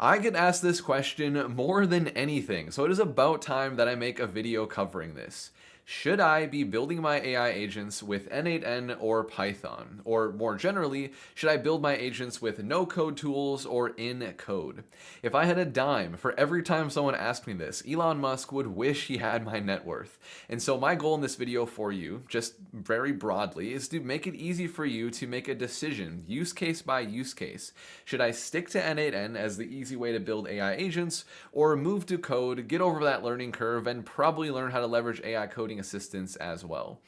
I get asked this question more than anything, so it is about time that I make a video covering this. Should I be building my AI agents with n8n or Python? Or more generally, should I build my agents with no-code tools or in code? If I had a dime for every time someone asked me this, Elon Musk would wish he had my net worth. And so my goal in this video for you, just very broadly, is to make it easy for you to make a decision, use case by use case. Should I stick to n8n as the easy way to build AI agents, or move to code, get over that learning curve, and probably learn how to leverage AI coding assistance as well?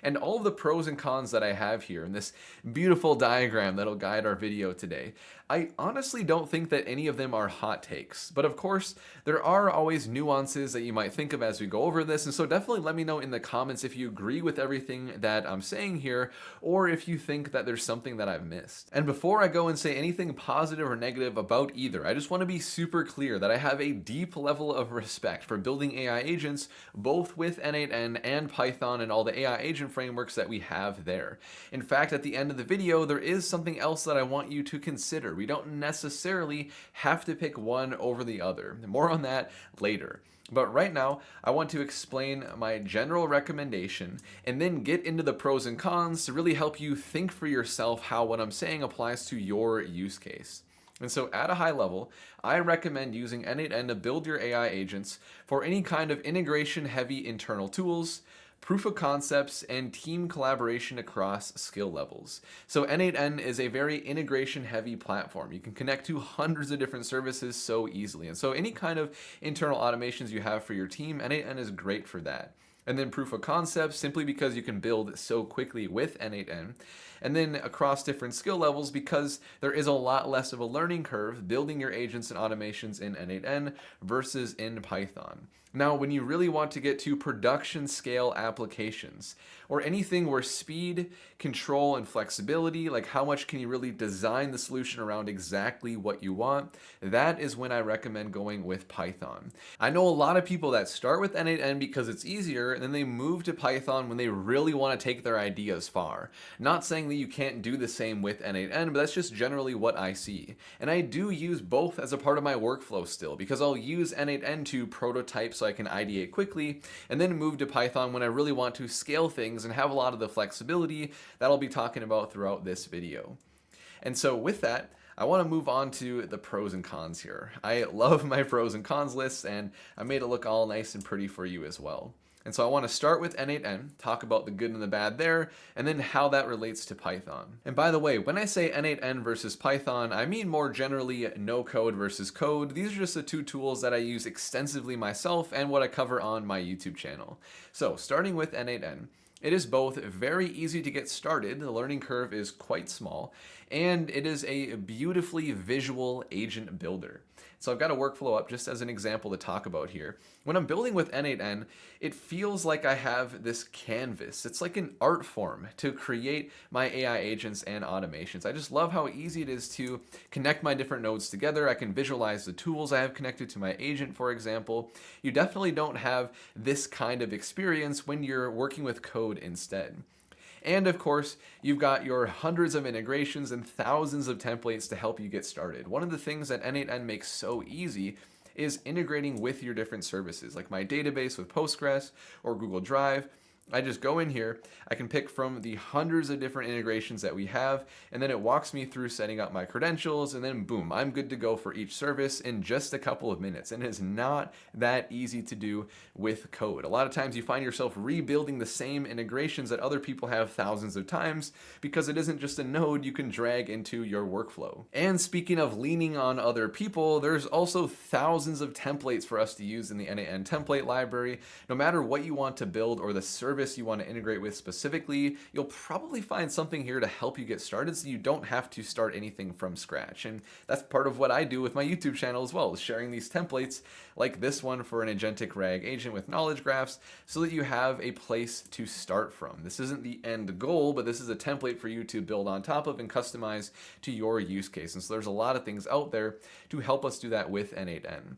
And all of the pros and cons that I have here in this beautiful diagram that'll guide our video today, I honestly don't think that any of them are hot takes. But of course, there are always nuances that you might think of as we go over this, and so definitely let me know in the comments if you agree with everything that I'm saying here, or if you think that there's something that I've missed. And before I go and say anything positive or negative about either, I just want to be super clear that I have a deep level of respect for building AI agents, both with n8n and Python and all the AI agent frameworks that we have there. In fact, at the end of the video, there is something else that I want you to consider. We don't necessarily have to pick one over the other. More on that later. But right now, I want to explain my general recommendation and then get into the pros and cons to really help you think for yourself how what I'm saying applies to your use case. And so at a high level, I recommend using n8n to build your AI agents for any kind of integration-heavy internal tools, proof of concepts, and team collaboration across skill levels. So n8n is a very integration-heavy platform. You can connect to hundreds of different services so easily. And so any kind of internal automations you have for your team, n8n is great for that. And then proof of concepts, simply because you can build so quickly with n8n. And then across different skill levels, because there is a lot less of a learning curve building your agents and automations in n8n versus in Python. Now, when you really want to get to production scale applications, or anything where speed, control, and flexibility, like how much can you really design the solution around exactly what you want, that is when I recommend going with Python. I know a lot of people that start with n8n because it's easier, and then they move to Python when they really want to take their ideas far. Not saying that you can't do the same with n8n, but that's just generally what I see. And I do use both as a part of my workflow still, because I'll use n8n to prototype so I can ideate quickly, and then move to Python when I really want to scale things and have a lot of the flexibility that I'll be talking about throughout this video. And so with that, I want to move on to the pros and cons here. I love my pros and cons lists, and I made it look all nice and pretty for you as well. And so I want to start with n8n, talk about the good and the bad there, and then how that relates to Python. And by the way, when I say n8n versus Python, I mean more generally no code versus code. These are just the two tools that I use extensively myself and what I cover on my YouTube channel. So starting with n8n, it is both very easy to get started, the learning curve is quite small, and it is a beautifully visual agent builder. So I've got a workflow up just as an example to talk about here. When I'm building with n8n, it feels like I have this canvas. It's like an art form to create my AI agents and automations. I just love how easy it is to connect my different nodes together. I can visualize the tools I have connected to my agent, for example. You definitely don't have this kind of experience when you're working with code instead. And of course, you've got your hundreds of integrations and thousands of templates to help you get started. One of the things that n8n makes so easy is integrating with your different services, like my database with Postgres or Google Drive. I just go in here, I can pick from the hundreds of different integrations that we have, and then it walks me through setting up my credentials, and then boom, I'm good to go for each service in just a couple of minutes. And it's not that easy to do with code. A lot of times you find yourself rebuilding the same integrations that other people have thousands of times because it isn't just a node you can drag into your workflow. And speaking of leaning on other people, there's also thousands of templates for us to use in the n8n template library. No matter what you want to build or the service you want to integrate with specifically, you'll probably find something here to help you get started so you don't have to start anything from scratch. And that's part of what I do with my YouTube channel as well, is sharing these templates like this one for an agentic RAG agent with knowledge graphs so that you have a place to start from. This isn't the end goal, but this is a template for you to build on top of and customize to your use case. And so there's a lot of things out there to help us do that with n8n.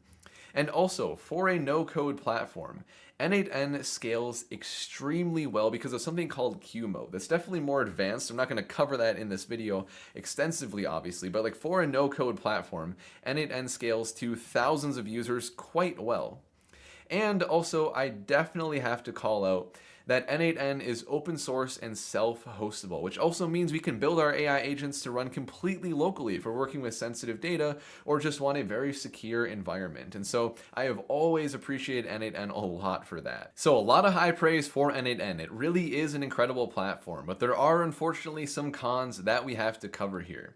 And also, for a no-code platform, n8n scales extremely well because of something called queue mode. That's definitely more advanced. I'm not going to cover that in this video extensively, obviously, but like for a no-code platform, n8n scales to thousands of users quite well. And also, I definitely have to call out that n8n is open source and self-hostable, which also means we can build our AI agents to run completely locally if we're working with sensitive data or just want a very secure environment. And so I have always appreciated n8n a lot for that. So a lot of high praise for n8n. It really is an incredible platform, but there are unfortunately some cons that we have to cover here.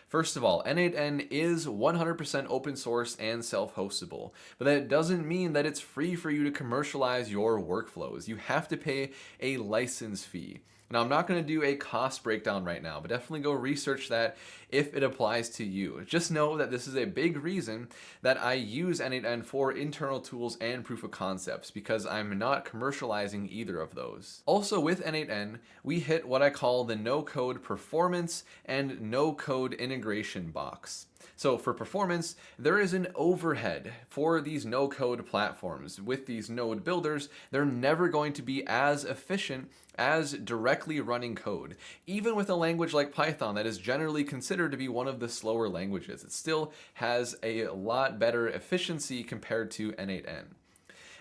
First of all, n8n is 100% open source and self-hostable, but that doesn't mean that it's free for you to commercialize your workflows. You have to pay a license fee. Now, I'm not going to do a cost breakdown right now, but definitely go research that if it applies to you. Just know that this is a big reason that I use n8n for internal tools and proof of concepts, because I'm not commercializing either of those. Also, with n8n, we hit what I call the no-code performance and no-code integration box. So for performance, there is an overhead for these no-code platforms. With these node builders, they're never going to be as efficient as directly running code. Even with a language like Python that is generally considered to be one of the slower languages, it still has a lot better efficiency compared to n8n.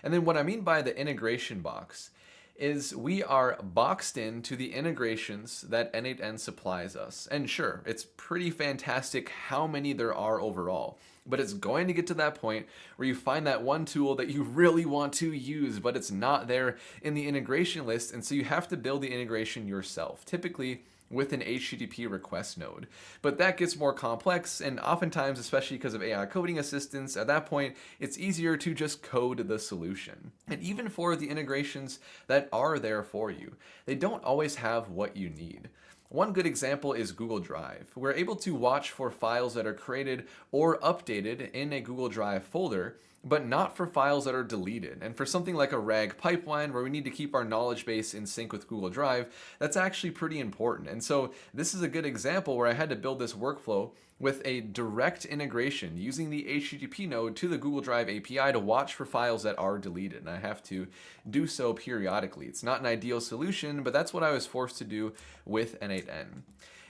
And then what I mean by the integration box is we are boxed into the integrations that n8n supplies us. And sure, it's pretty fantastic how many there are overall, but it's going to get to that point where you find that one tool that you really want to use, but it's not there in the integration list, and so you have to build the integration yourself, typically with an HTTP request node. But that gets more complex, and oftentimes, especially because of AI coding assistance, at that point, it's easier to just code the solution. And even for the integrations that are there for you, they don't always have what you need. One good example is Google Drive. We're able to watch for files that are created or updated in a Google Drive folder, but not for files that are deleted. And for something like a RAG pipeline where we need to keep our knowledge base in sync with Google Drive, that's actually pretty important. And so this is a good example where I had to build this workflow with a direct integration using the HTTP node to the Google Drive API to watch for files that are deleted. And I have to do so periodically. It's not an ideal solution, but that's what I was forced to do with n8n.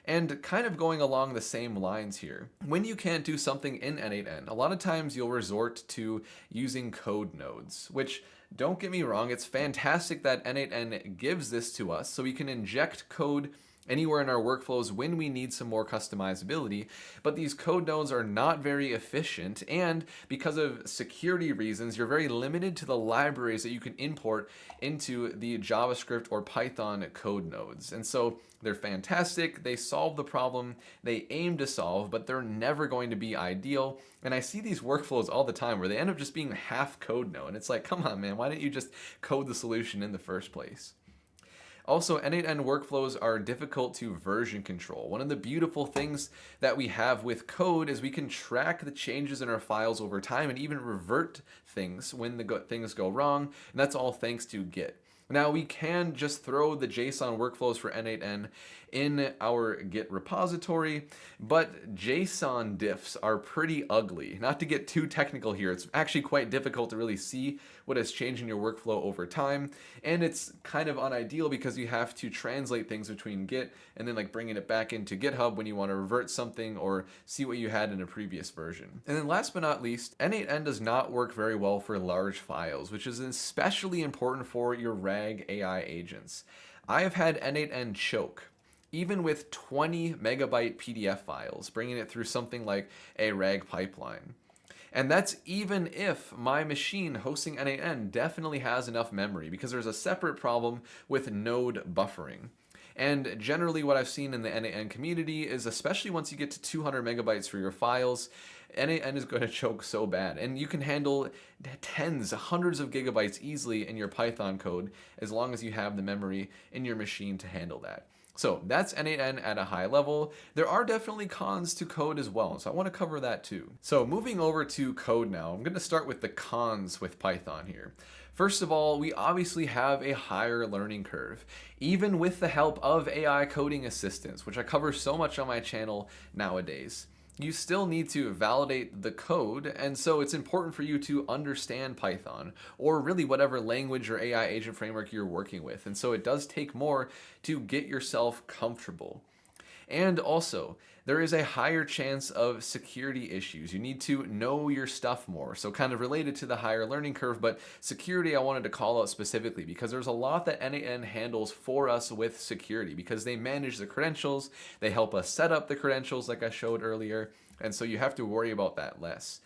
And kind of going along the same lines here, when you can't do something in n8n, a lot of times you'll resort to using code nodes, which, don't get me wrong, it's fantastic that n8n gives this to us so we can inject code anywhere in our workflows when we need some more customizability, but these code nodes are not very efficient, and because of security reasons, you're very limited to the libraries that you can import into the JavaScript or Python code nodes. And so they're fantastic, they solve the problem they aim to solve, but they're never going to be ideal. And I see these workflows all the time where they end up just being half code node, and it's like, come on man, why didn't you just code the solution in the first place? Also, n8n workflows are difficult to version control. One of the beautiful things that we have with code is we can track the changes in our files over time and even revert things when things go wrong, and that's all thanks to Git. Now, we can just throw the JSON workflows for n8n in our Git repository, but JSON diffs are pretty ugly. Not to get too technical here, it's actually quite difficult to really see what has changed in your workflow over time, and it's kind of unideal because you have to translate things between Git and then like bringing it back into GitHub when you want to revert something or see what you had in a previous version. And then last but not least, n8n does not work very well for large files, which is especially important for your RAG AI agents. I have had n8n choke even with 20 megabyte PDF files, bringing it through something like a RAG pipeline. And that's even if my machine hosting n8n definitely has enough memory, because there's a separate problem with node buffering. And generally what I've seen in the n8n community is, especially once you get to 200 megabytes for your files, n8n is going to choke so bad. And you can handle tens, hundreds of gigabytes easily in your Python code as long as you have the memory in your machine to handle that. So that's n8n at a high level. There are definitely cons to code as well, so I want to cover that too. So moving over to code now, I'm going to start with the cons with Python here. First of all, we obviously have a higher learning curve, even with the help of AI coding assistants, which I cover so much on my channel nowadays. you still need to validate the code, and so it's important for you to understand Python, or really whatever language or AI agent framework you're working with. And so it does take more to get yourself comfortable. And also, there is a higher chance of security issues. You need to know your stuff more. So, kind of related to the higher learning curve, but security I wanted to call out specifically because there's a lot that n8n handles for us with security because they manage the credentials, they help us set up the credentials like I showed earlier, and so you have to worry about that less.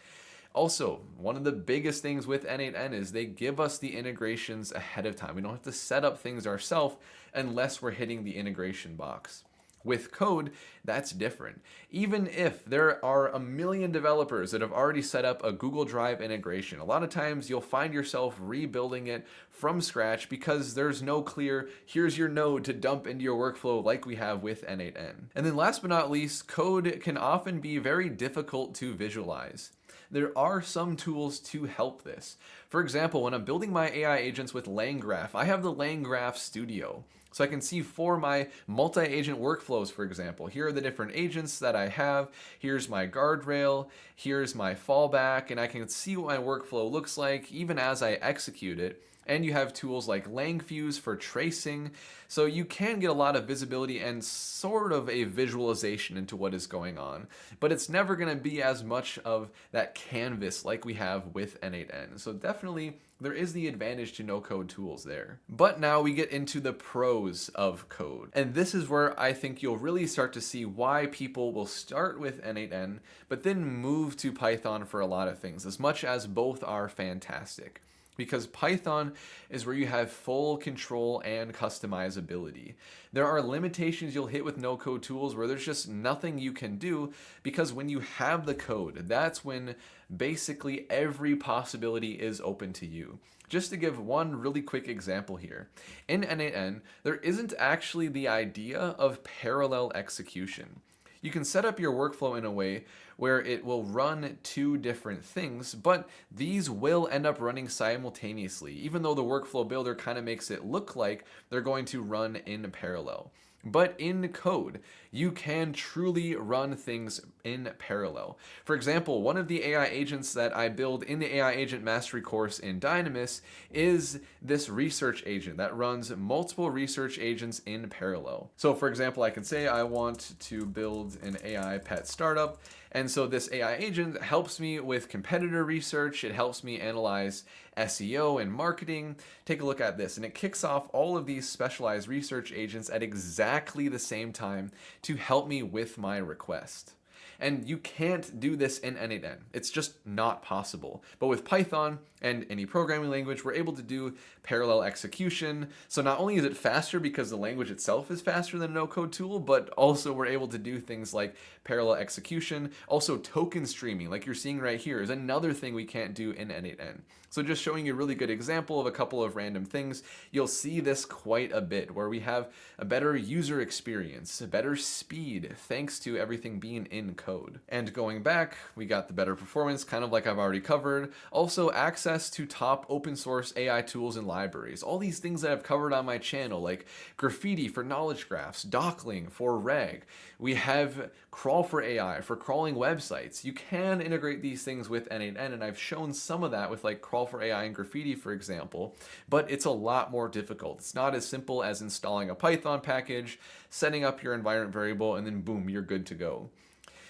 Also, one of the biggest things with n8n is they give us the integrations ahead of time. We don't have to set up things ourselves unless we're hitting the integration box. With code, that's different. Even if there are a million developers that have already set up a Google Drive integration, a lot of times you'll find yourself rebuilding it from scratch because there's no clear, here's your node to dump into your workflow like we have with n8n. And then last but not least, code can often be very difficult to visualize. There are some tools to help this. For example, when I'm building my AI agents with LangGraph, I have the LangGraph Studio. So I can see for my multi-agent workflows, for example, here are the different agents that I have. Here's my guardrail, here's my fallback, and I can see what my workflow looks like even as I execute it. And you have tools like LangFuse for tracing, so you can get a lot of visibility and sort of a visualization into what is going on. But it's never going to be as much of that canvas like we have with n8n. So definitely there is the advantage to no-code tools there. But now we get into the pros of code. And this is where I think you'll really start to see why people will start with n8n, but then move to Python for a lot of things, as much as both are fantastic. Because Python is where you have full control and customizability. There are limitations you'll hit with no-code tools where there's just nothing you can do, because when you have the code, that's when basically every possibility is open to you. Just to give one really quick example here, in n8n, there isn't actually the idea of parallel execution. You can set up your workflow in a way where it will run two different things, but these will end up running simultaneously, even though the workflow builder kind of makes it look like they're going to run in parallel. But in code, you can truly run things in parallel. For example, one of the AI agents that I build in the AI Agent Mastery course in Dynamous is this research agent that runs multiple research agents in parallel. So for example, I can say I want to build an AI pet startup, and so this AI agent helps me with competitor research, it helps me analyze SEO and marketing. Take a look at this, and it kicks off all of these specialized research agents at exactly the same time to help me with my request. And you can't do this in n8n. It's just not possible. But with Python and any programming language, we're able to do parallel execution. So not only is it faster because the language itself is faster than a no-code tool, but also we're able to do things like parallel execution. Also token streaming, like you're seeing right here, is another thing we can't do in n8n. So just showing you a really good example of a couple of random things, you'll see this quite a bit, where we have a better user experience, a better speed, thanks to everything being in code. And going back, we got the better performance, kind of like I've already covered. Also access to top open source AI tools and libraries. All these things that I've covered on my channel, like Graffiti for knowledge graphs, Dockling for RAG. We have Crawl for AI for crawling websites. You can integrate these things with n8n, and I've shown some of that with like Crawl for AI and Graffiti, for example, but it's a lot more difficult. It's not as simple as installing a Python package, setting up your environment variable, and then boom, you're good to go.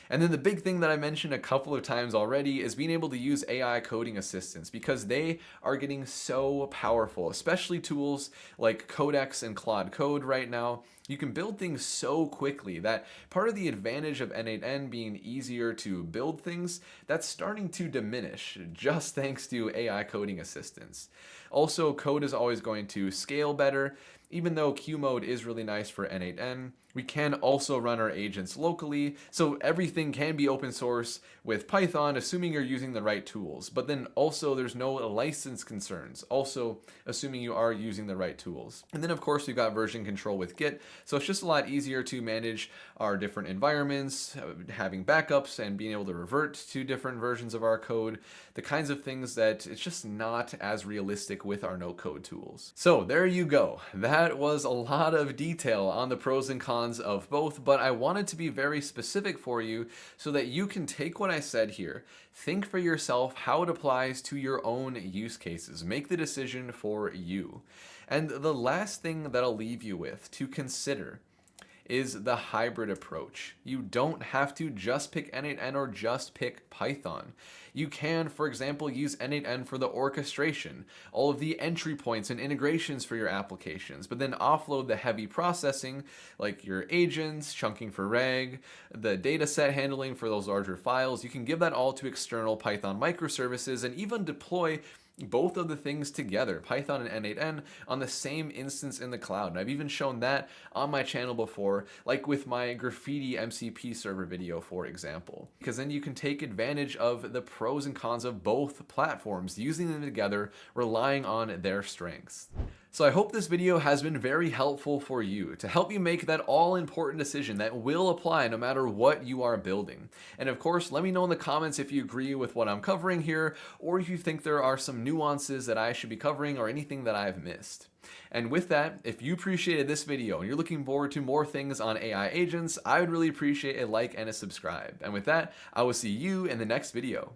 And then the big thing that I mentioned a couple of times already is being able to use AI coding assistants, because they are getting so powerful, especially tools like Codex and Claude Code right now. You can build things so quickly that part of the advantage of n8n being easier to build things, that's starting to diminish just thanks to AI coding assistants. Also, code is always going to scale better. Even though Q mode is really nice for n8n, we can also run our agents locally, so everything can be open source with Python, assuming you're using the right tools. But then also there's no license concerns, also assuming you are using the right tools. And then of course we've got version control with Git, So it's just a lot easier to manage our different environments, having backups, and being able to revert to different versions of our code, the kinds of things that it's just not as realistic with our no-code tools. So there you go. That was a lot of detail on the pros and cons of both, but I wanted to be very specific for you so that you can take what I said here, think for yourself how it applies to your own use cases, make the decision for you. And the last thing that I'll leave you with to consider is the hybrid approach. You don't have to just pick n8n or just pick Python. You can, for example, use n8n for the orchestration, all of the entry points and integrations for your applications, but then offload the heavy processing like your agents, chunking for RAG, the dataset handling for those larger files. You can give that all to external Python microservices and even deploy both of the things together, Python and n8n, on the same instance in the cloud. And I've even shown that on my channel before, like with my Graffiti MCP server video, for example. Because then you can take advantage of the pros and cons of both platforms, using them together, relying on their strengths. So I hope this video has been very helpful for you to help you make that all-important decision that will apply no matter what you are building. And of course, let me know in the comments if you agree with what I'm covering here, or if you think there are some nuances that I should be covering or anything that I've missed. And with that, if you appreciated this video and you're looking forward to more things on AI agents, I would really appreciate a like and a subscribe. And with that, I will see you in the next video.